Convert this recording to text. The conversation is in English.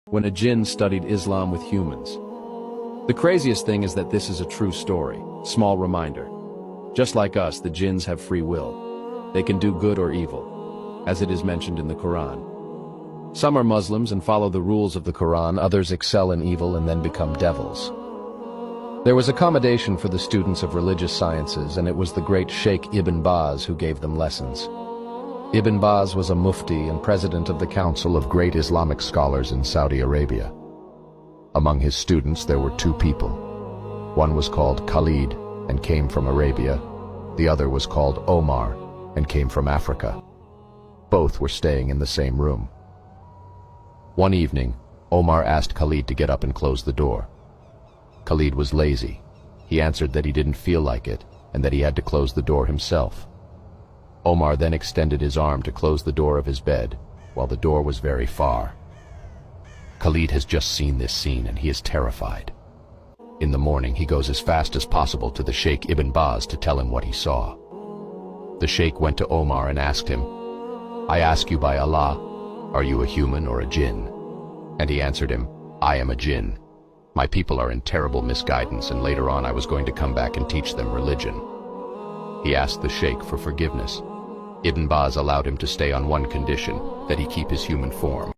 when a jinn studied Islam with humans. The craziest thing is that this is a true story. Small reminder. Just like us, the jinns have free will. They can do good or evil, as it is mentioned in the Quran. Some are Muslims and follow the rules of the Quran, others excel in evil and then become devils. There was accommodation for the students of religious sciences, and it was the great Sheikh Ibn Baz who gave them lessons. Ibn Baz was a mufti and president of the Council of Great Islamic Scholars in Saudi Arabia. Among his students there were two people. One was called Khalid and came from Arabia. The other was called Omar and came from Africa. Both were staying in the same room. One evening, Omar asked Khalid to get up and close the door. Khalid was lazy. He answered that he didn't feel like it and that he had to close the door himself. Omar then extended his arm to close the door of his bed, while the door was very far. Khalid has just seen this scene and he is terrified. In the morning, he goes as fast as possible to the Sheikh Ibn Baz to tell him what he saw. The Sheikh went to Omar and asked him, "I ask you by Allah, are you a human or a jinn?" And he answered him, "I am a jinn. My people are in terrible misguidance, and later on I was going to come back and teach them religion." He asked the Sheikh for forgiveness. Ibn Baz allowed him to stay on one condition, that he keep his human form.